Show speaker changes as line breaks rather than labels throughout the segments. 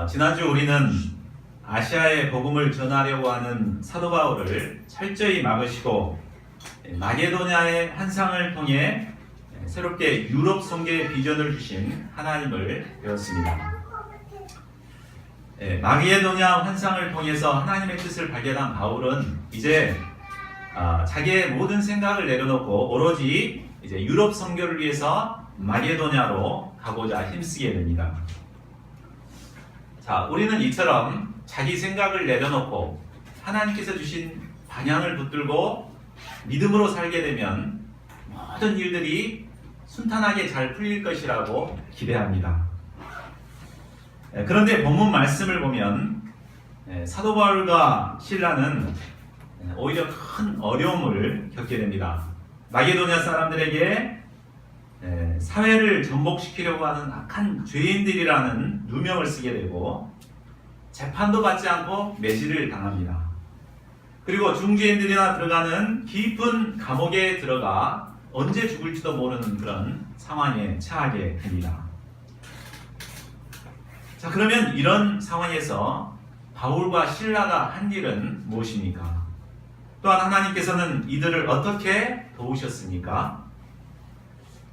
지난주 우리는 아시아에 복음을 전하려고 하는 사도 바울을 철저히 막으시고 마게도냐의 환상을 통해 새롭게 유럽 선교의 비전을 주신 하나님을 배웠습니다. 마게도냐 환상을 통해서 하나님의 뜻을 발견한 바울은 이제 자기의 모든 생각을 내려놓고 오로지 이제 유럽 선교를 위해서 마게도냐로 가고자 힘쓰게 됩니다. 자, 우리는 이처럼 자기 생각을 내려놓고 하나님께서 주신 방향을 붙들고 믿음으로 살게 되면 모든 일들이 순탄하게 잘 풀릴 것이라고 기대합니다. 그런데 본문 말씀을 보면 사도 바울과 실라는 오히려 큰 어려움을 겪게 됩니다. 마게도냐 사람들에게 사회를 전복시키려고 하는 악한 죄인들이라는 누명을 쓰게 되고 재판도 받지 않고 매질을 당합니다. 그리고 중죄인들이나 들어가는 깊은 감옥에 들어가 언제 죽을지도 모르는 그런 상황에 처하게 됩니다. 자, 그러면 이런 상황에서 바울과 실라가 한 일은 무엇입니까? 또한 하나님께서는 이들을 어떻게 도우셨습니까?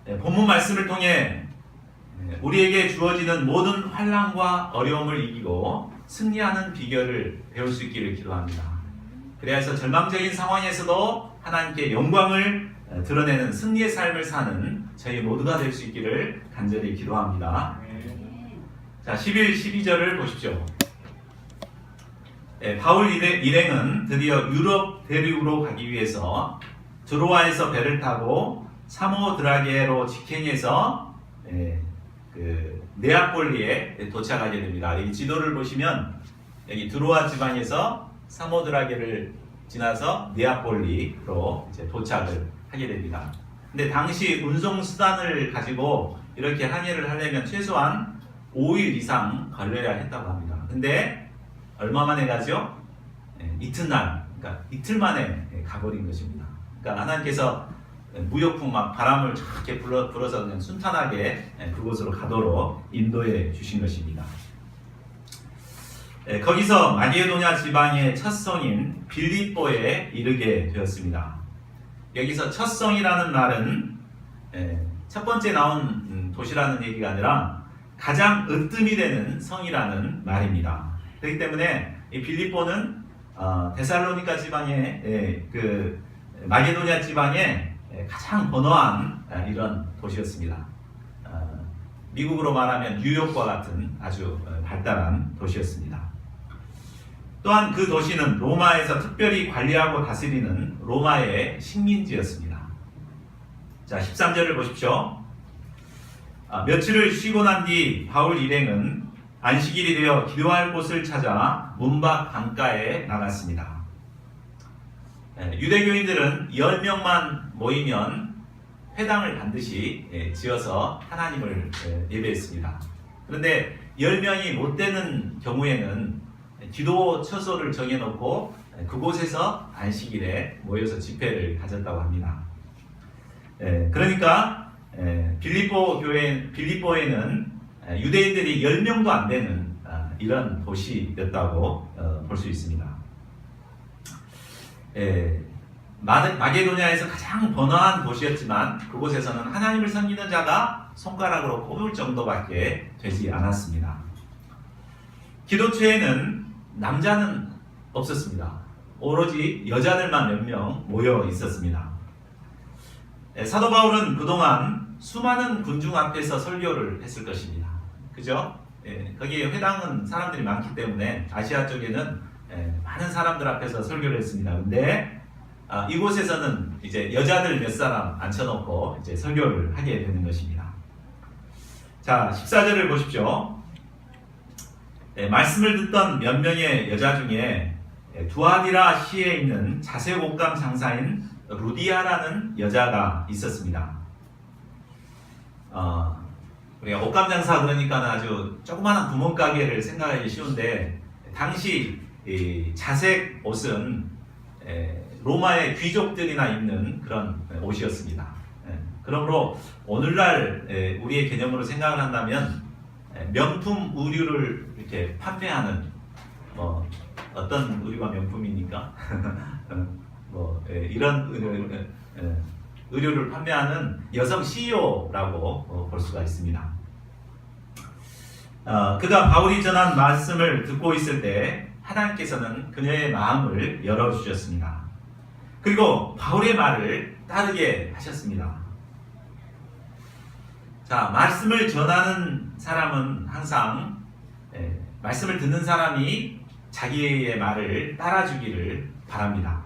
본문 말씀을 통해 우리에게 주어지는 모든 환난과 어려움을 이기고 승리하는 비결을 배울 수 있기를 기도합니다. 그래서 절망적인 상황에서도 하나님께 영광을 드러내는 승리의 삶을 사는 저희 모두가 될 수 있기를 간절히 기도합니다. 자, 11, 12절을 보십시오. 바울 일행은 드디어 유럽 대륙으로 가기 위해서 드로아에서 배를 타고 사모드라게로 직행해서 네아폴리에 도착하게 됩니다. 이 지도를 보시면 여기 드로아 지방에서 사모드라게를 지나서 네아폴리로 이제 도착을 하게 됩니다. 근데 당시 운송 수단을 가지고 이렇게 항해를 하려면 최소한 5일 이상 걸려야 했다고 합니다. 근데 얼마 만에 가죠? 이튿날, 그러니까 이틀 만에 가버린 것입니다. 그러니까 하나님께서 무역풍 막 바람을 이렇게 불어서 그냥 순탄하게 그곳으로 가도록 인도해 주신 것입니다. 거기서 마게도냐 지방의 첫 성인 빌립보에 이르게 되었습니다. 여기서 첫 성이라는 말은 첫 번째 나온 도시라는 얘기가 아니라 가장 으뜸이 되는 성이라는 말입니다. 그렇기 때문에 이 빌립보는 데살로니가 지방의 그 마게도냐 지방의 가장 번화한 이런 도시였습니다. 미국으로 말하면 뉴욕과 같은 아주 발달한 도시였습니다. 또한 그 도시는 로마에서 특별히 관리하고 다스리는 로마의 식민지였습니다. 자, 13절을 보십시오. 며칠을 쉬고 난 뒤 바울 일행은 안식일이 되어 기도할 곳을 찾아 문밖 강가에 나갔습니다. 유대교인들은 10명만 모이면 회당을 반드시 지어서 하나님을 예배했습니다. 그런데 10명이 못 되는 경우에는 기도 처소를 정해놓고 그곳에서 안식일에 모여서 집회를 가졌다고 합니다. 그러니까 빌립보에는 유대인들이 10명도 안 되는 이런 도시였다고 볼 수 있습니다. 마게도냐에서 가장 번화한 도시였지만 그곳에서는 하나님을 섬기는 자가 손가락으로 꼽을 정도밖에 되지 않았습니다. 기도처에는 남자는 없었습니다. 오로지 여자들만 몇 명 모여 있었습니다. 사도 바울은 그동안 수많은 군중 앞에서 설교를 했을 것입니다. 그죠? 거기에 회당은 사람들이 많기 때문에 아시아 쪽에는 많은 사람들 앞에서 설교를 했습니다. 근데 이곳에서는 이제 여자들 몇 사람 앉혀놓고 이제 설교를 하게 되는 것입니다. 자, 14절을 보십시오. 말씀을 듣던 몇 명의 여자 중에 두아디라 시에 있는 자색 옷감 장사인 루디아라는 여자가 있었습니다. 우리가 옷감 장사 그러니까 아주 조그마한 구멍가게를 생각하기 쉬운데 당시 자색 옷은 로마의 귀족들이나 입는 그런 옷이었습니다. 그러므로 오늘날 우리의 개념으로 생각을 한다면 명품 의류를 이렇게 판매하는 어떤 의류가 명품입니까? 이런 의류를 판매하는 여성 CEO라고 볼 수가 있습니다. 그가 바울이 전한 말씀을 듣고 있을 때 하나님께서는 그녀의 마음을 열어주셨습니다. 그리고 바울의 말을 따르게 하셨습니다. 자, 말씀을 전하는 사람은 항상 말씀을 듣는 사람이 자기의 말을 따라주기를 바랍니다.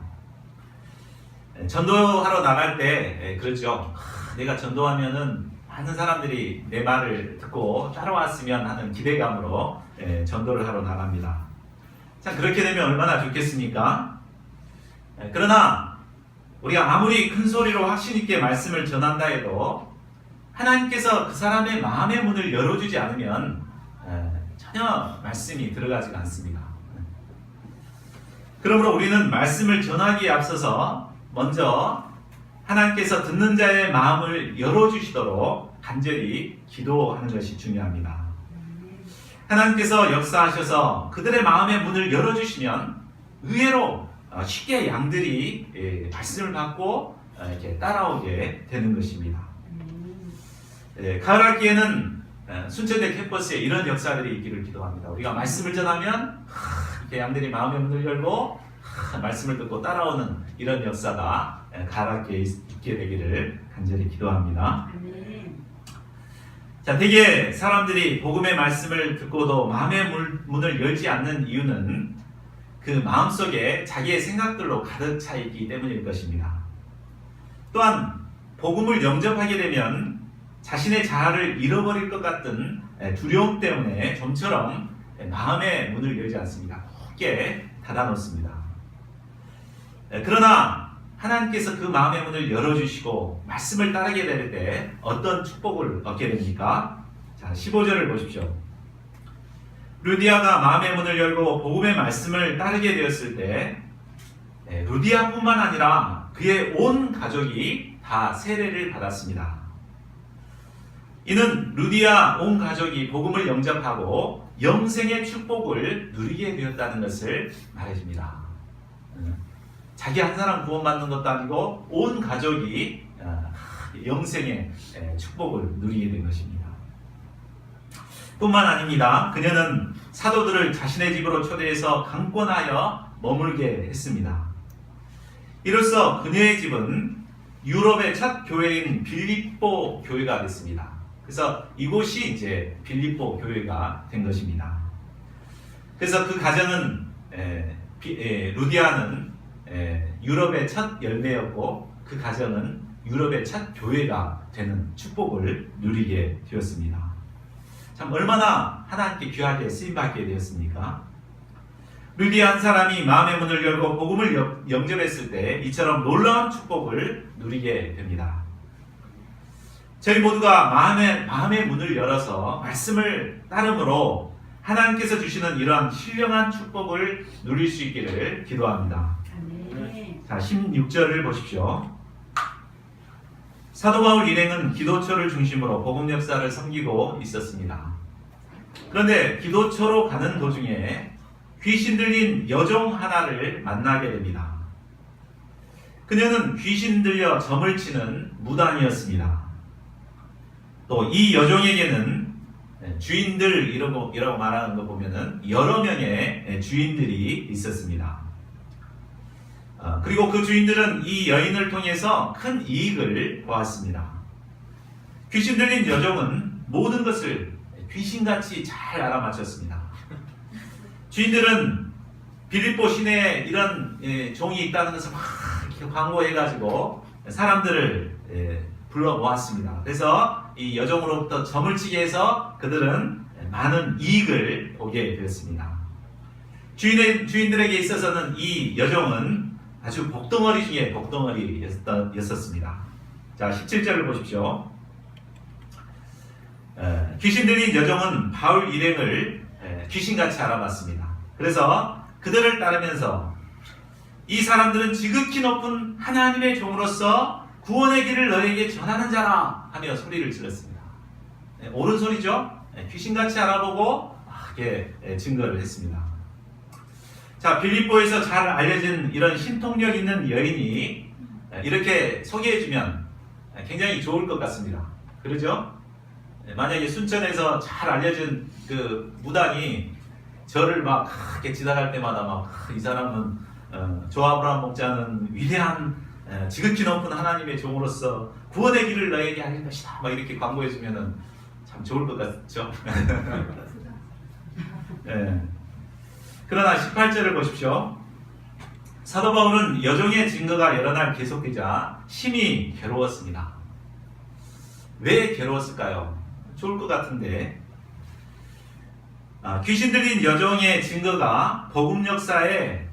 전도하러 나갈 때 그렇죠. 내가 전도하면은 많은 사람들이 내 말을 듣고 따라왔으면 하는 기대감으로 전도를 하러 나갑니다. 자, 그렇게 되면 얼마나 좋겠습니까? 그러나 우리가 아무리 큰 소리로 확신 있게 말씀을 전한다 해도 하나님께서 그 사람의 마음의 문을 열어주지 않으면 전혀 말씀이 들어가지가 않습니다. 그러므로 우리는 말씀을 전하기에 앞서서 먼저 하나님께서 듣는 자의 마음을 열어주시도록 간절히 기도하는 것이 중요합니다. 하나님께서 역사하셔서 그들의 마음의 문을 열어주시면 의외로 쉽게 양들이 말씀을 받고 이렇게 따라오게 되는 것입니다. 가을학기에는 순천대 캠퍼스에 이런 역사들이 있기를 기도합니다. 우리가 말씀을 전하면 이렇게 양들이 마음의 문을 열고 말씀을 듣고 따라오는 이런 역사가 가을학기에 있게 되기를 간절히 기도합니다. 자, 대개 사람들이 복음의 말씀을 듣고도 마음의 문을 열지 않는 이유는 그 마음속에 자기의 생각들로 가득 차 있기 때문일 것입니다. 또한 복음을 영접하게 되면 자신의 자아를 잃어버릴 것 같은 두려움 때문에 좀처럼 마음의 문을 열지 않습니다. 굳게 닫아놓습니다. 그러나 하나님께서 그 마음의 문을 열어주시고 말씀을 따르게 될 때 어떤 축복을 얻게 됩니까? 자, 15절을 보십시오. 루디아가 마음의 문을 열고 복음의 말씀을 따르게 되었을 때 루디아뿐만 아니라 그의 온 가족이 다 세례를 받았습니다. 이는 루디아 온 가족이 복음을 영접하고 영생의 축복을 누리게 되었다는 것을 말해줍니다. 자기 한 사람 구원받는 것도 아니고 온 가족이 영생의 축복을 누리게 된 것입니다. 뿐만 아닙니다. 그녀는 사도들을 자신의 집으로 초대해서 강권하여 머물게 했습니다. 이로써 그녀의 집은 유럽의 첫 교회인 빌립보 교회가 됐습니다. 그래서 이곳이 이제 빌립보 교회가 된 것입니다. 그래서 그 가정은 루디아는 유럽의 첫 열매였고 그 가정은 유럽의 첫 교회가 되는 축복을 누리게 되었습니다. 참 얼마나 하나님께 귀하게 쓰임받게 되었습니까? 루디아 한 사람이 마음의 문을 열고 복음을 영접했을 때 이처럼 놀라운 축복을 누리게 됩니다. 저희 모두가 마음의 문을 열어서 말씀을 따름으로 하나님께서 주시는 이러한 신령한 축복을 누릴 수 있기를 기도합니다. 자, 16절을 보십시오. 사도 바울 일행은 기도처를 중심으로 복음 역사를 섬기고 있었습니다. 그런데 기도처로 가는 도중에 귀신 들린 여종 하나를 만나게 됩니다. 그녀는 귀신 들려 점을 치는 무당이었습니다. 또 이 여종에게는 주인들이라고 말하는 거 보면은 여러 명의 주인들이 있었습니다. 그리고 그 주인들은 이 여인을 통해서 큰 이익을 보았습니다. 귀신 들린 여종은 모든 것을 귀신같이 잘 알아맞혔습니다. 주인들은 빌립보 시내에 이런 종이 있다는 것을 막 이렇게 광고해가지고 사람들을 불러 모았습니다. 그래서 이 여종으로부터 점을 치게 해서 그들은 많은 이익을 보게 되었습니다. 주인들에게 있어서는 이 여종은 아주 복덩어리 중에 복덩어리였었습니다. 자, 17절을 보십시오. 귀신 들린 여종은 바울 일행을 귀신같이 알아봤습니다. 그래서 그들을 따르면서 이 사람들은 지극히 높은 하나님의 종으로서 구원의 길을 너에게 전하는 자라 하며 소리를 질렀습니다. 옳은 소리죠? 귀신같이 알아보고 그렇게 증거를 했습니다. 자, 빌립보에서 잘 알려진 이런 신통력 있는 여인이 이렇게 소개해주면 굉장히 좋을 것 같습니다. 그러죠? 만약에 순천에서 잘 알려진 그 무당이 저를 막 이렇게 지나갈 때마다 막 이 사람은 조아브라함 목자는 위대한 지극히 높은 하나님의 종으로서 구원의 길을 너에게 알릴 것이다. 막 이렇게 광고해주면은 참 좋을 것 같죠? 네. 그러나 18절을 보십시오. 사도 바울은 여종의 증거가 여러 날 계속되자 심히 괴로웠습니다. 왜 괴로웠을까요? 좋을 것 같은데 귀신 들린 여종의 증거가 복음 역사에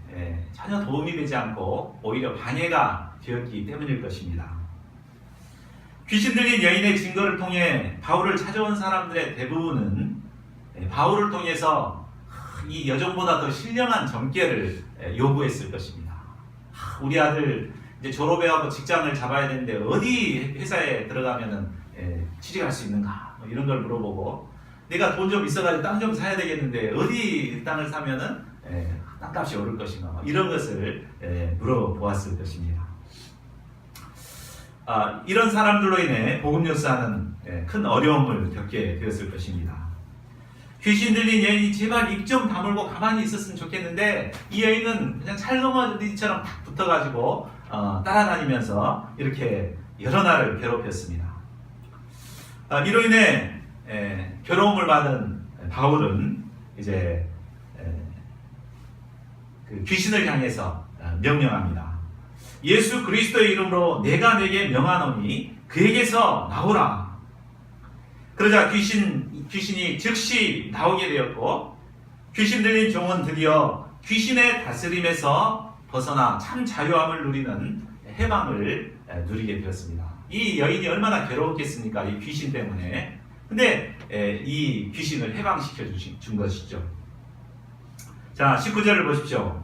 전혀 도움이 되지 않고 오히려 방해가 되었기 때문일 것입니다. 귀신 들린 여인의 증거를 통해 바울을 찾아온 사람들의 대부분은 바울을 통해서 이 여종보다 더 신령한 점괘를 요구했을 것입니다. 우리 아들 이제 졸업해하고 직장을 잡아야 되는데 어디 회사에 들어가면은 취직할 수 있는가? 뭐 이런 걸 물어보고 내가 돈 좀 있어가지고 땅 좀 사야 되겠는데 어디 땅을 사면은 땅값이 오를 것인가? 뭐 이런 것을 물어보았을 것입니다. 이런 사람들로 인해 복음 역사는 큰 어려움을 겪게 되었을 것입니다. 귀신 들린 여인이 제발 입 좀 다물고 가만히 있었으면 좋겠는데 이 여인은 그냥 찰넘어디처럼 탁 붙어가지고 따라다니면서 이렇게 여러 날을 괴롭혔습니다. 이로 인해 괴로움을 받은 바울은 이제 그 귀신을 향해서 명령합니다. 예수 그리스도의 이름으로 내가 내게 명하노니 그에게서 나오라. 그러자 귀신이 즉시 나오게 되었고 귀신 들린 종은 드디어 귀신의 다스림에서 벗어나 참 자유함을 누리는 해방을 누리게 되었습니다. 이 여인이 얼마나 괴로웠겠습니까? 이 귀신 때문에. 근데 이 귀신을 해방시켜 준 것이죠. 자, 19절을 보십시오.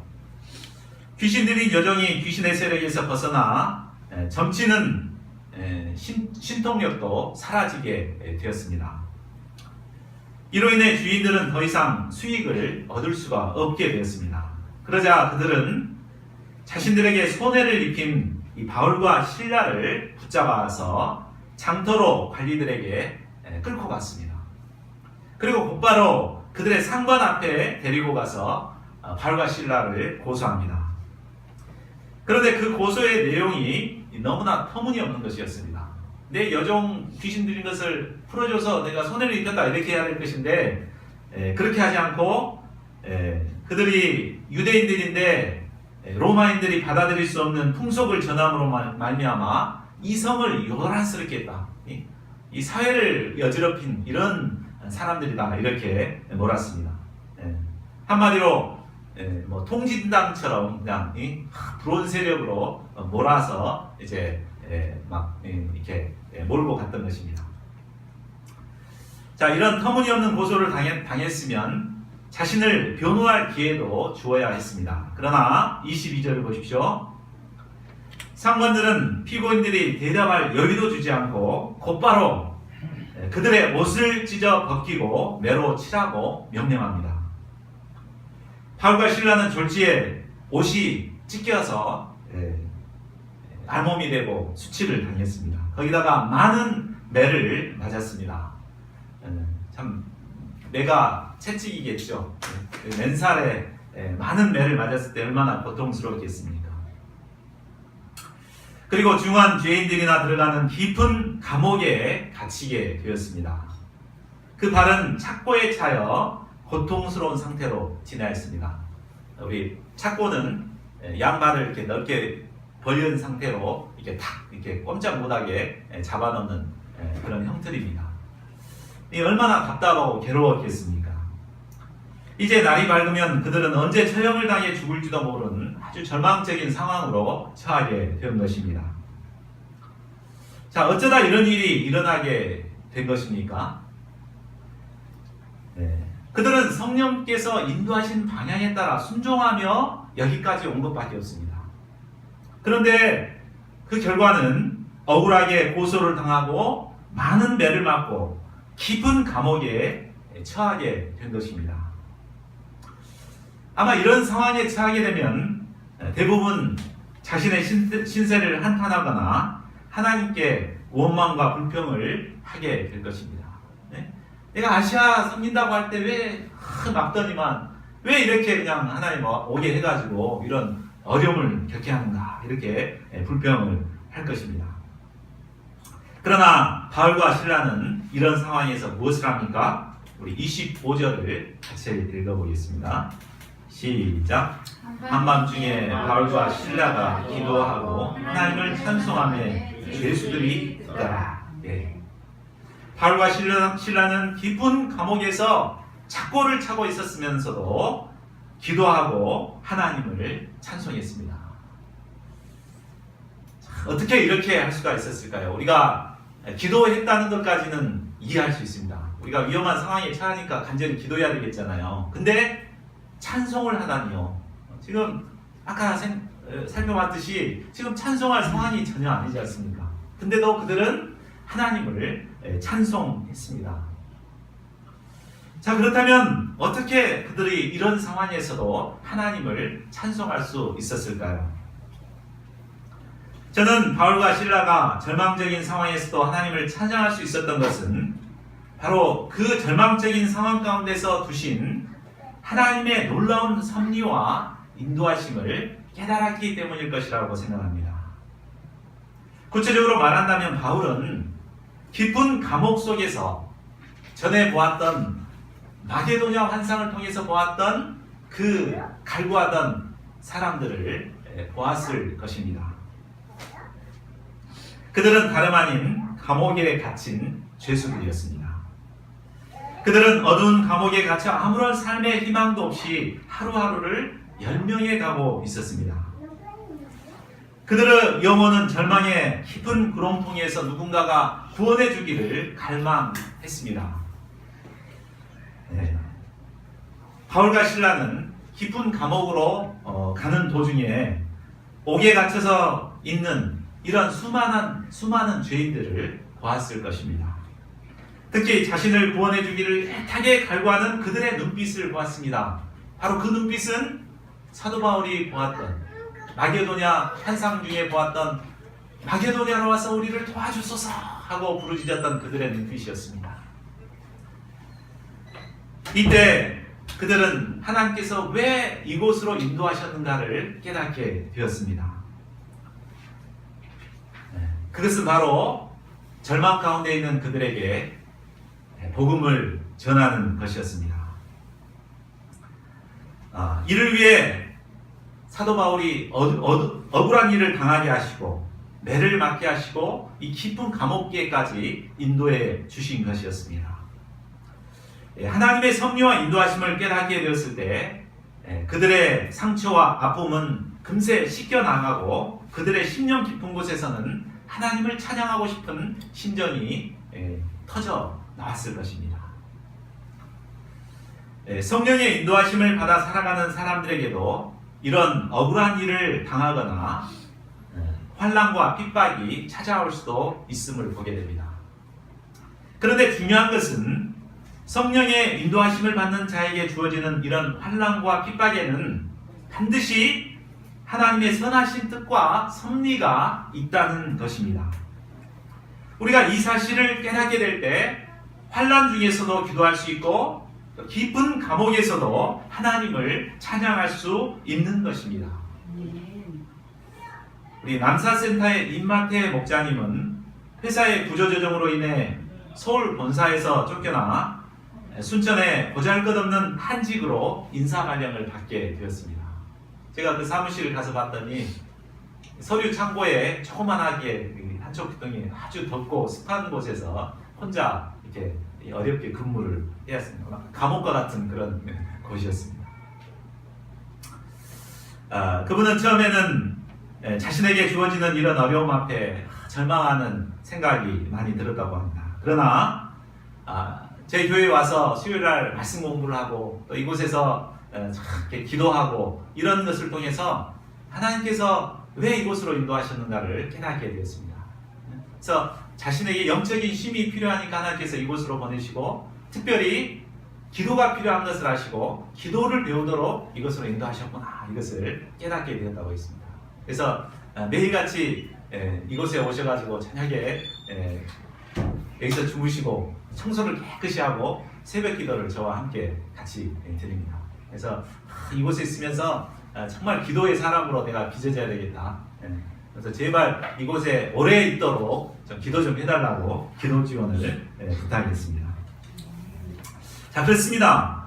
귀신 들린 여종이 귀신의 세력에서 벗어나 점치는 신통력도 사라지게 되었습니다. 이로 인해 주인들은 더 이상 수익을 얻을 수가 없게 되었습니다. 그러자 그들은 자신들에게 손해를 입힌 이 바울과 실라를 붙잡아서 장터로 관리들에게 끌고 갔습니다. 그리고 곧바로 그들의 상관 앞에 데리고 가서 바울과 실라를 고소합니다. 그런데 그 고소의 내용이 너무나 터무니없는 것이었습니다. 내 여종 귀신 들린 것을 풀어줘서 내가 손해를 입혔다 이렇게 해야 될 것인데 그렇게 하지 않고 그들이 유대인들인데 로마인들이 받아들일 수 없는 풍속을 전함으로 말미암아 이 성을 요란스럽게 했다. 이 사회를 여지럽힌 이런 사람들이다 이렇게 몰았습니다. 한마디로 뭐 통진당처럼 그냥 불온 세력으로 몰아서 이제 막 이렇게 몰고 갔던 것입니다. 자, 이런 터무니없는 고소를 당했으면 자신을 변호할 기회도 주어야 했습니다. 그러나 22절을 보십시오. 상관들은 피고인들이 대답할 여유도 주지 않고 곧바로 그들의 옷을 찢어 벗기고 매로 치라고 명령합니다. 바울과 실라는 졸지에 옷이 찢겨서 알몸이 되고 수치를 당했습니다. 거기다가 많은 매를 맞았습니다. 참 매가 채찍이겠죠. 맨살에 많은 매를 맞았을 때 얼마나 고통스러웠겠습니까? 그리고 중한 죄인들이나 들어가는 깊은 감옥에 갇히게 되었습니다. 그 발은 착고에 차여 고통스러운 상태로 지나했습니다. 우리 착고는 양발을 이렇게 넓게 벌린 상태로 이렇게 탁 이렇게 꼼짝 못하게 잡아놓는 그런 형틀입니다. 얼마나 답답하고 괴로웠겠습니까? 이제 날이 밝으면 그들은 언제 처형을 당해 죽을지도 모르는 아주 절망적인 상황으로 처하게 된 것입니다. 자, 어쩌다 이런 일이 일어나게 된 것입니까? 그들은 성령께서 인도하신 방향에 따라 순종하며 여기까지 온 것밖에 없습니다. 그런데 그 결과는 억울하게 고소를 당하고 많은 매를 맞고 깊은 감옥에 처하게 된 것입니다. 아마 이런 상황에 처하게 되면 대부분 자신의 신세를 한탄하거나 하나님께 원망과 불평을 하게 될 것입니다. 내가 아시아 섬긴다고 할 때 왜 막더니만 왜 이렇게 그냥 하나님 오게 해가지고 이런 어려움을 겪게 하는가, 이렇게 불평을 할 것입니다. 그러나 바울과 실라는 이런 상황에서 무엇을 합니까? 우리 25절을 같이 읽어보겠습니다. 시작. 한밤중에 바울과 실라가 기도하고 하나님을 찬송하며 죄수들이 있더라. 네. 바울과 실라는 깊은 감옥에서 착고를 차고 있었으면서도 기도하고 하나님을 찬송했습니다. 어떻게 이렇게 할 수가 있었을까요? 우리가 기도했다는 것까지는 이해할 수 있습니다. 우리가 위험한 상황에 처하니까 간절히 기도해야 되겠잖아요. 근데 찬송을 하다니요. 지금 아까 살펴봤듯이 지금 찬송할 상황이 전혀 아니지 않습니까? 근데도 그들은 하나님을 찬송했습니다. 자, 그렇다면 어떻게 그들이 이런 상황에서도 하나님을 찬송할 수 있었을까요? 저는 바울과 실라가 절망적인 상황에서도 하나님을 찬양할 수 있었던 것은 바로 그 절망적인 상황 가운데서 두신 하나님의 놀라운 섭리와 인도하심을 깨달았기 때문일 것이라고 생각합니다. 구체적으로 말한다면 바울은 깊은 감옥 속에서 전에 보았던 마게도냐 환상을 통해서 보았던 그 갈구하던 사람들을 보았을 것입니다. 그들은 다름 아닌 감옥에 갇힌 죄수들이었습니다. 그들은 어두운 감옥에 갇혀 아무런 삶의 희망도 없이 하루하루를 연명해 가고 있었습니다. 그들의 영혼은 절망의 깊은 구렁텅이에서 누군가가 구원해 주기를 갈망했습니다. 네. 바울과 실라는 깊은 감옥으로 가는 도중에 옥에 갇혀서 있는 이런 수많은 죄인들을 보았을 것입니다. 특히 자신을 구원해 주기를 애타게 갈구하는 그들의 눈빛을 보았습니다. 바로 그 눈빛은 사도 바울이 보았던 마게도냐 환상 중에 보았던 마게도냐로 와서 우리를 도와주소서 하고 부르짖었던 그들의 눈빛이었습니다. 이때 그들은 하나님께서 왜 이곳으로 인도하셨는가를 깨닫게 되었습니다. 그것은 바로 절망 가운데 있는 그들에게 복음을 전하는 것이었습니다. 이를 위해 사도 바울이 억울한 일을 당하게 하시고 매를 맞게 하시고 이 깊은 감옥계까지 인도해 주신 것이었습니다. 하나님의 섭리와 인도하심을 깨닫게 되었을 때 그들의 상처와 아픔은 금세 씻겨나가고 그들의 심령 깊은 곳에서는 하나님을 찬양하고 싶은 심정이 터져 나왔을 것입니다. 성령의 인도하심을 받아 살아가는 사람들에게도 이런 억울한 일을 당하거나 환난과 핍박이 찾아올 수도 있음을 보게 됩니다. 그런데 중요한 것은 성령의 인도하심을 받는 자에게 주어지는 이런 환난과 핍박에는 반드시 하나님의 선하신 뜻과 섭리가 있다는 것입니다. 우리가 이 사실을 깨닫게 될 때 환난 중에서도 기도할 수 있고 깊은 감옥에서도 하나님을 찬양할 수 있는 것입니다. 우리 남사센터의 임마태 목자님은 회사의 구조조정으로 인해 서울 본사에서 쫓겨나 순천의 보잘것없는 한직으로 인사발령을 받게 되었습니다. 제가 그 사무실을 가서 봤더니 서류 창고에 조그만하게 한쪽 구덩이 아주 덥고 습한 곳에서 혼자 이렇게 어렵게 근무를 해야 했습니다. 감옥과 같은 그런 곳이었습니다. 그분은 처음에는 자신에게 주어지는 이런 어려움 앞에 절망하는 생각이 많이 들었다고 합니다. 그러나 제 교회에 와서 수요일날 말씀 공부를 하고 또 이곳에서 이렇게 기도하고 이런 것을 통해서 하나님께서 왜 이곳으로 인도하셨는가를 깨닫게 되었습니다. 그래서 자신에게 영적인 힘이 필요하니까 하나님께서 이곳으로 보내시고 특별히 기도가 필요한 것을 아시고 기도를 배우도록 이것으로 인도하셨구나, 이것을 깨닫게 되었다고 했습니다. 그래서 매일같이 이곳에 오셔가지고 저녁에 여기서 주무시고 청소를 깨끗이 하고 새벽 기도를 저와 함께 같이 드립니다. 그래서 이곳에 있으면서 정말 기도의 사람으로 내가 빚어져야 되겠다. 그래서 제발 이곳에 오래 있도록 좀 기도 좀 해달라고 기도 지원을 부탁했습니다. 자, 그렇습니다.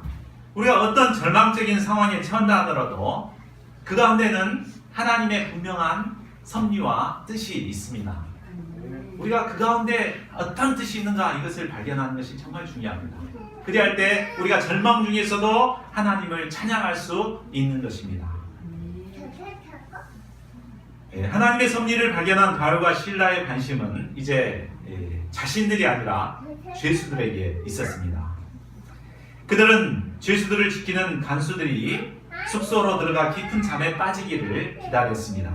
우리가 어떤 절망적인 상황에 처한다 하더라도 그 가운데는 하나님의 분명한 섭리와 뜻이 있습니다. 우리가 그 가운데 어떤 뜻이 있는가, 이것을 발견하는 것이 정말 중요합니다. 그리할 때 우리가 절망 중에서도 하나님을 찬양할 수 있는 것입니다. 하나님의 섭리를 발견한 바울과 실라의 관심은 이제 자신들이 아니라 죄수들에게 있었습니다. 그들은 죄수들을 지키는 간수들이 숙소로 들어가 깊은 잠에 빠지기를 기다렸습니다.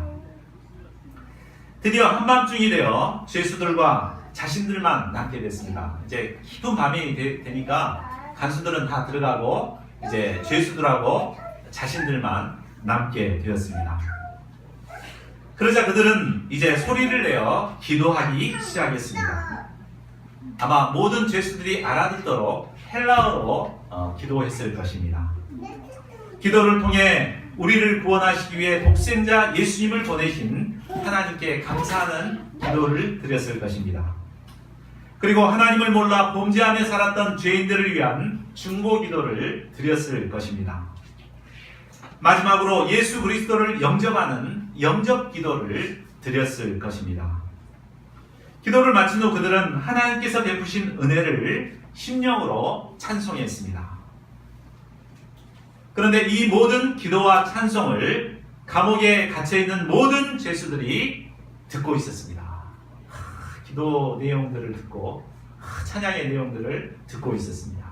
드디어 한밤중이 되어 죄수들과 자신들만 남게 됐습니다. 이제 깊은 밤이 되니까 간수들은 다 들어가고 이제 죄수들하고 자신들만 남게 되었습니다. 그러자 그들은 이제 소리를 내어 기도하기 시작했습니다. 아마 모든 죄수들이 알아듣도록 헬라어로 기도했을 것입니다. 기도를 통해 우리를 구원하시기 위해 독생자 예수님을 보내신 하나님께 감사하는 기도를 드렸을 것입니다. 그리고 하나님을 몰라 범죄하며 살았던 죄인들을 위한 중보 기도를 드렸을 것입니다. 마지막으로 예수 그리스도를 영접하는 영접 기도를 드렸을 것입니다. 기도를 마친 후 그들은 하나님께서 베푸신 은혜를 심령으로 찬송했습니다. 그런데 이 모든 기도와 찬송을 감옥에 갇혀있는 모든 죄수들이 듣고 있었습니다. 기도 내용들을 듣고 찬양의 내용들을 듣고 있었습니다.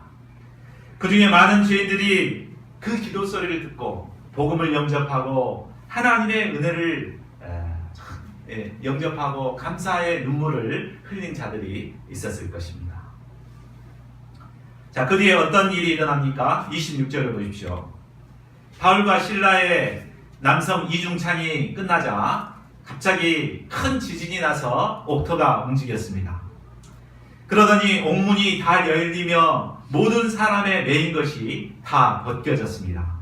그 중에 많은 죄인들이 그 기도 소리를 듣고 복음을 영접하고 하나님의 은혜를 영접하고 감사의 눈물을 흘린 자들이 있었을 것입니다. 자, 그 뒤에 어떤 일이 일어납니까? 26절을 보십시오. 바울과 실라의 남성 이중창이 끝나자 갑자기 큰 지진이 나서 옥토가 움직였습니다. 그러더니 옥문이 다 열리며 모든 사람의 매인 것이 다 벗겨졌습니다.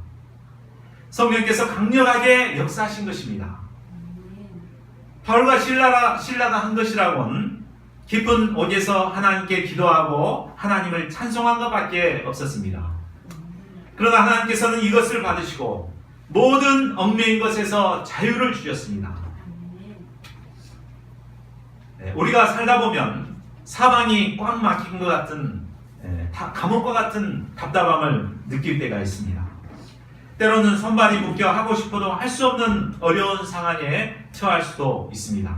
성령께서 강력하게 역사하신 것입니다. 바울과 실라가 한 것이라고는 깊은 옥에서 하나님께 기도하고 하나님을 찬송한 것밖에 없었습니다. 그러나 하나님께서는 이것을 받으시고 모든 얽매인 것에서 자유를 주셨습니다. 우리가 살다 보면 사방이 꽉 막힌 것 같은 감옥과 같은 답답함을 느낄 때가 있습니다. 때로는 손발이 묶여 하고 싶어도 할 수 없는 어려운 상황에 처할 수도 있습니다.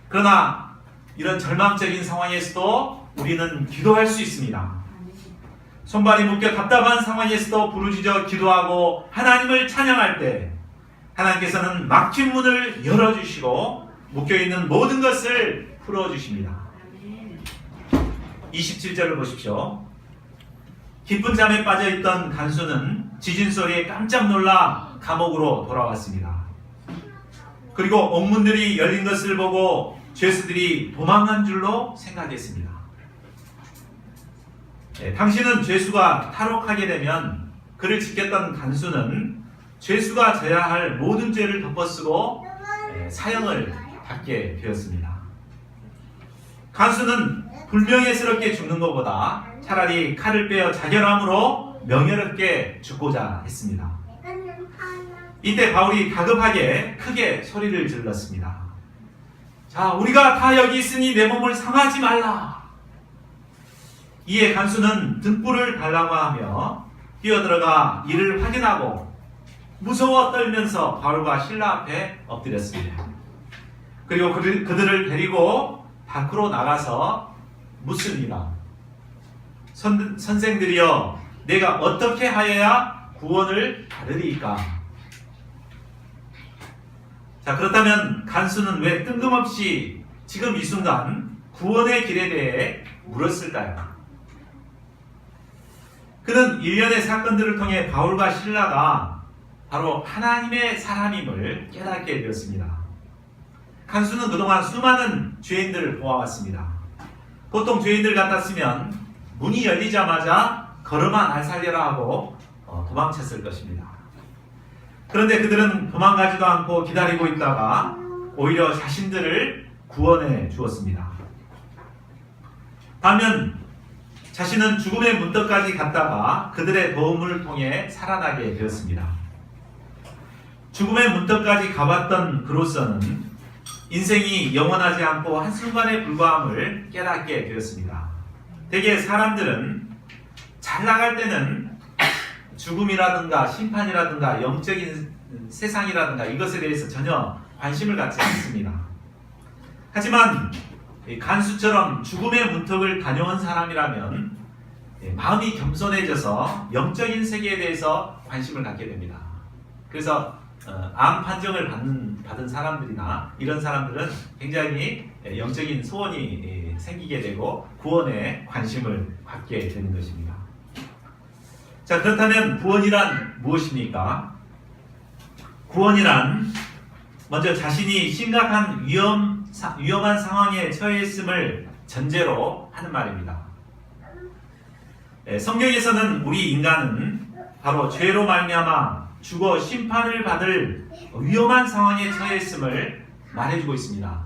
그러나 이런 절망적인 상황에서도 우리는 기도할 수 있습니다. 손발이 묶여 답답한 상황에서도 부르짖어 기도하고 하나님을 찬양할 때 하나님께서는 막힌 문을 열어주시고 묶여있는 모든 것을 풀어주십니다. 27절을 보십시오. 깊은 잠에 빠져있던 간수는 지진 소리에 깜짝 놀라 감옥으로 돌아왔습니다. 그리고 옥문들이 열린 것을 보고 죄수들이 도망간 줄로 생각했습니다. 당신은 죄수가 탈옥하게 되면 그를 지켰던 간수는 죄수가 져야 할 모든 죄를 덮어쓰고 사형을 받게 되었습니다. 간수는 불명예스럽게 죽는 것보다 차라리 칼을 빼어 자결함으로 명예롭게 죽고자 했습니다. 이때 바울이 다급하게 크게 소리를 질렀습니다. 자, 우리가 다 여기 있으니 내 몸을 상하지 말라. 이에 간수는 등불을 달라고 하며 뛰어들어가 이를 확인하고 무서워 떨면서 바울과 실라 앞에 엎드렸습니다. 그리고 그들을 데리고 밖으로 나가서 묻습니다. 선생들이여, 내가 어떻게 하여야 구원을 받으리까? 자, 그렇다면 간수는 왜 뜬금없이 지금 이 순간 구원의 길에 대해 물었을까요? 그는 일련의 사건들을 통해 바울과 실라가 바로 하나님의 사람임을 깨닫게 되었습니다. 간수는 그동안 수많은 죄인들을 보아왔습니다. 보통 죄인들 같았으면 문이 열리자마자 걸어만 날 살려라 하고 도망쳤을 것입니다. 그런데 그들은 도망가지도 않고 기다리고 있다가 오히려 자신들을 구원해 주었습니다. 반면 자신은 죽음의 문턱까지 갔다가 그들의 도움을 통해 살아나게 되었습니다. 죽음의 문턱까지 가봤던 그로서는 인생이 영원하지 않고 한순간에 불과함을 깨닫게 되었습니다. 대개 사람들은 잘 나갈 때는 죽음이라든가 심판이라든가 영적인 세상이라든가 이것에 대해서 전혀 관심을 갖지 않습니다. 하지만 간수처럼 죽음의 문턱을 다녀온 사람이라면 마음이 겸손해져서 영적인 세계에 대해서 관심을 갖게 됩니다. 그래서 암 판정을 받은 사람들이나 이런 사람들은 굉장히 영적인 소원이 생기게 되고 구원에 관심을 갖게 되는 것입니다. 자, 그렇다면 구원이란 무엇입니까? 구원이란 먼저 자신이 심각한 위험한 상황에 처해 있음을 전제로 하는 말입니다. 성경에서는 우리 인간은 바로 죄로 말미암아 죽어 심판을 받을 위험한 상황에 처해 있음을 말해주고 있습니다.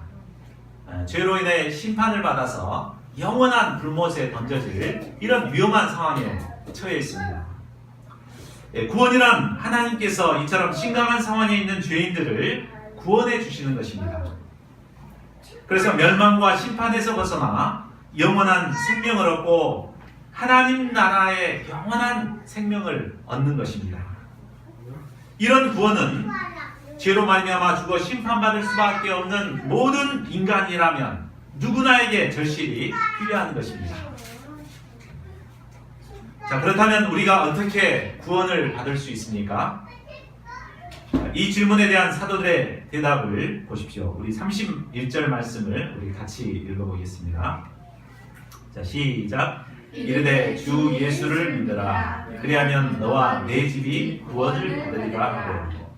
죄로 인해 심판을 받아서 영원한 불못에 던져질 이런 위험한 상황에 처해 있습니다. 구원이란 하나님께서 이처럼 심각한 상황에 있는 죄인들을 구원해 주시는 것입니다. 그래서 멸망과 심판에서 벗어나 영원한 생명을 얻고 하나님 나라의 영원한 생명을 얻는 것입니다. 이런 구원은 죄로 말미암아 죽어 심판받을 수밖에 없는 모든 인간이라면 누구나에게 절실히 필요한 것입니다. 자, 그렇다면 우리가 어떻게 구원을 받을 수 있습니까? 이 질문에 대한 사도들의 대답을 보십시오. 우리 31절 말씀을 우리 같이 읽어보겠습니다. 자, 시작. 이르되 주 예수를 믿으라. 그리하면 너와 내 집이 구원을 받으리라 하고.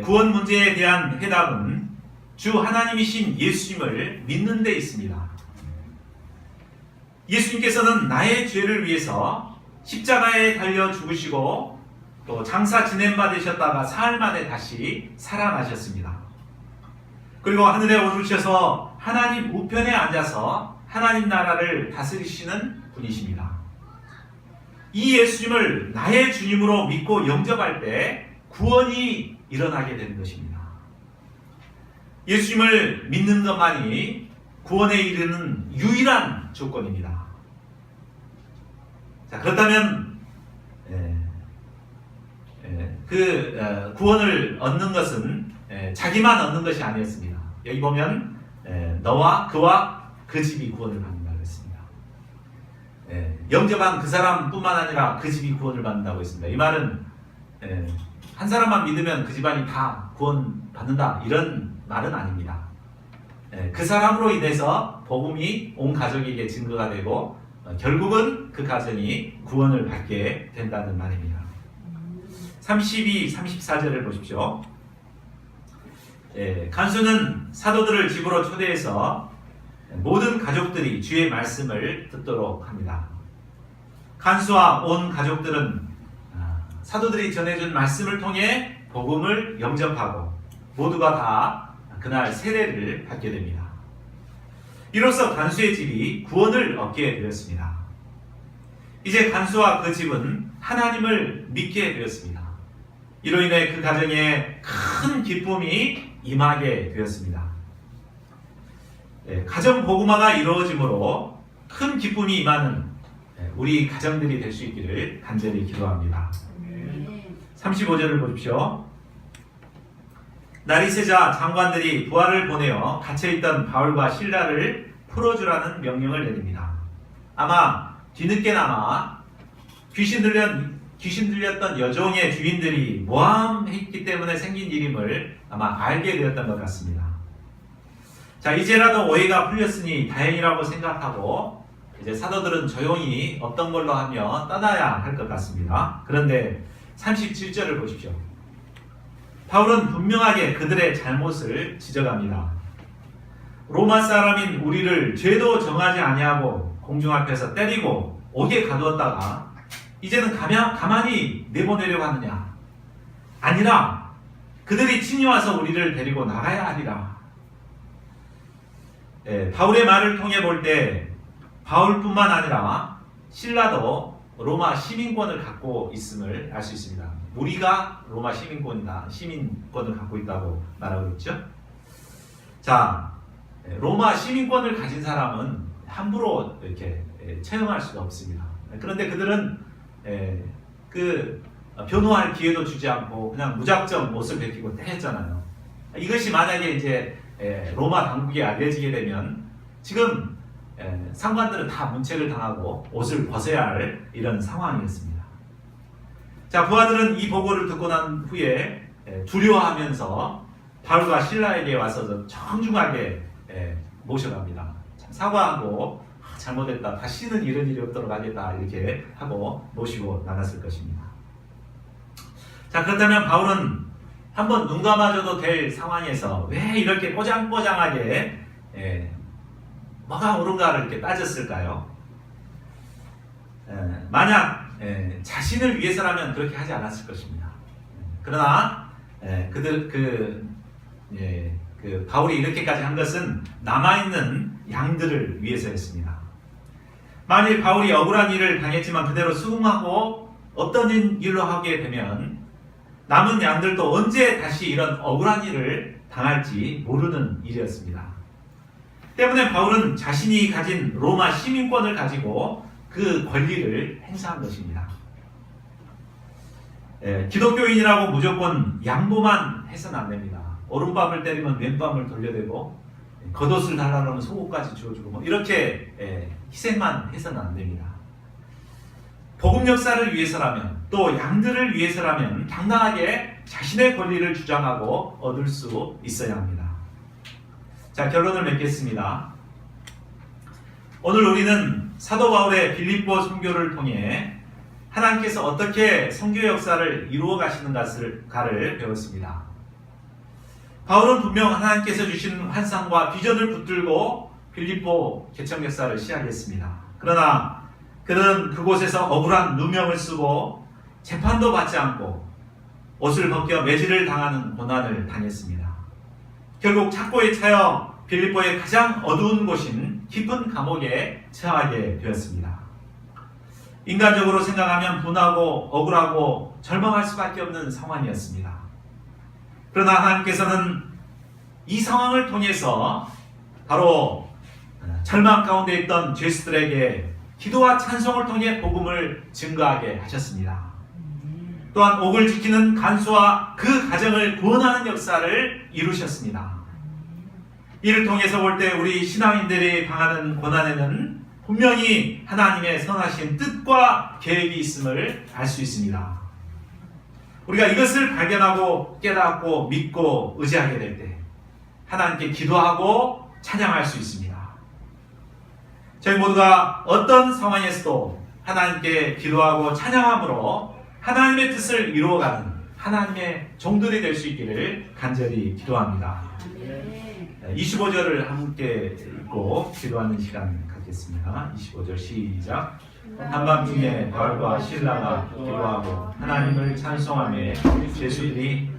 구원 문제에 대한 해답은 주 하나님이신 예수님을 믿는 데 있습니다. 예수님께서는 나의 죄를 위해서 십자가에 달려 죽으시고 또 장사 지냄받으셨다가 사흘 만에 다시 살아나셨습니다. 그리고 하늘에 오르셔서 하나님 우편에 앉아서 하나님 나라를 다스리시는 분이십니다. 이 예수님을 나의 주님으로 믿고 영접할 때 구원이 일어나게 되는 것입니다. 예수님을 믿는 것만이 구원에 이르는 유일한 조건입니다. 자, 그렇다면 구원을 얻는 것은 자기만 얻는 것이 아니었습니다. 여기 보면 너와 그와 그 집이 구원을 받는다고 했습니다. 영접한 그 사람뿐만 아니라 그 집이 구원을 받는다고 했습니다. 이 말은 한 사람만 믿으면 그 집안이 다 구원 받는다 이런 말은 아닙니다. 그 사람으로 인해서 복음이 온 가족에게 증거가 되고 결국은 그 가정이 구원을 받게 된다는 말입니다. 32, 34절을 보십시오. 간수는 사도들을 집으로 초대해서 모든 가족들이 주의 말씀을 듣도록 합니다. 간수와 온 가족들은 사도들이 전해준 말씀을 통해 복음을 영접하고 모두가 다 그날 세례를 받게 됩니다. 이로써 간수의 집이 구원을 얻게 되었습니다. 이제 간수와 그 집은 하나님을 믿게 되었습니다. 이로 인해 그 가정에 큰 기쁨이 임하게 되었습니다. 가정 복음화가 이루어짐으로 큰 기쁨이 임하는 우리 가정들이 될 수 있기를 간절히 기도합니다. 35절을 보십시오. 날이 새자 장관들이 부하를 보내어 갇혀있던 바울과 실라를 풀어주라는 명령을 내립니다. 아마 뒤늦게나마 귀신 들렸던 여종의 주인들이 모함했기 때문에 생긴 일임을 아마 알게 되었던 것 같습니다. 자, 이제라도 오해가 풀렸으니 다행이라고 생각하고 이제 사도들은 조용히 없던 걸로 하며 떠나야 할 것 같습니다. 그런데 37절을 보십시오. 바울은 분명하게 그들의 잘못을 지적합니다. 로마 사람인 우리를 죄도 정하지 아니하고 공중 앞에서 때리고 옥에 가두었다가 이제는 가만히 내보내려고 하느냐? 아니라 그들이 친히 와서 우리를 데리고 나가야 하리라. 바울의 말을 통해 볼 때 바울뿐만 아니라 신라도 로마 시민권을 갖고 있음을 알 수 있습니다. 우리가 로마 시민권을 갖고 있다고 말하고 있죠. 자, 로마 시민권을 가진 사람은 함부로 이렇게 처형할 수가 없습니다. 그런데 그들은 변호할 기회도 주지 않고 그냥 무작정 옷을 벗기고 때렸잖아요. 이것이 만약에 이제 로마 당국에 알려지게 되면 지금 상관들은 다 문책을 당하고 옷을 벗어야 할 이런 상황이었습니다. 자, 부하들은 이 보고를 듣고 난 후에 두려워하면서 바울과 신라에게 와서 정중하게 모셔갑니다. 참 사과하고 잘못했다, 다시는 이런 일이 없도록 하겠다 이렇게 하고 모시고 나갔을 것입니다. 자, 그렇다면 바울은 한번 눈 감아줘도 될 상황에서 왜 이렇게 꼬장꼬장하게 뭐가 옳은가를 이렇게 따졌을까요? 만약 자신을 위해서라면 그렇게 하지 않았을 것입니다. 그러나 바울이 이렇게까지 한 것은 남아있는 양들을 위해서였습니다. 만일 바울이 억울한 일을 당했지만 그대로 수긍하고 없던 일로 하게 되면 남은 양들도 언제 다시 이런 억울한 일을 당할지 모르는 일이었습니다. 때문에 바울은 자신이 가진 로마 시민권을 가지고 그 권리를 행사한 것입니다. 기독교인이라고 무조건 양보만 해서는 안 됩니다. 오른밤을 때리면 왼밤을 돌려대고 겉옷을 달라고 하면 속옷까지 주어주고 이렇게 희생만 해서는 안 됩니다. 복음 역사를 위해서라면 또 양들을 위해서라면 당당하게 자신의 권리를 주장하고 얻을 수 있어야 합니다. 자, 결론을 맺겠습니다. 오늘 우리는 사도 바울의 빌립보 선교를 통해 하나님께서 어떻게 선교 역사를 이루어 가시는가를 배웠습니다. 바울은 분명 하나님께서 주신 환상과 비전을 붙들고 빌립보 개척 역사를 시작했습니다. 그러나 그는 그곳에서 억울한 누명을 쓰고 재판도 받지 않고 옷을 벗겨 매질을 당하는 고난을 당했습니다. 결국 착고에 차여 빌립보의 가장 어두운 곳인 깊은 감옥에 처하게 되었습니다. 인간적으로 생각하면 분하고 억울하고 절망할 수밖에 없는 상황이었습니다. 그러나 하나님께서는 이 상황을 통해서 바로 절망 가운데 있던 죄수들에게 기도와 찬송을 통해 복음을 증거하게 하셨습니다. 또한 옥을 지키는 간수와 그 가정을 구원하는 역사를 이루셨습니다. 이를 통해서 볼 때 우리 신앙인들이 당하는 고난에는 분명히 하나님의 선하신 뜻과 계획이 있음을 알 수 있습니다. 우리가 이것을 발견하고 깨닫고 믿고 의지하게 될 때 하나님께 기도하고 찬양할 수 있습니다. 저희 모두가 어떤 상황에서도 하나님께 기도하고 찬양함으로 하나님의 뜻을 이루어가는 하나님의 종들이 될 수 있기를 간절히 기도합니다. 25절을 함께 읽고 기도하는 시간 갖겠습니다. 25절 시작. 한밤중에 바울과 실라가 기도하고 하나님을 찬송하며 죄수들이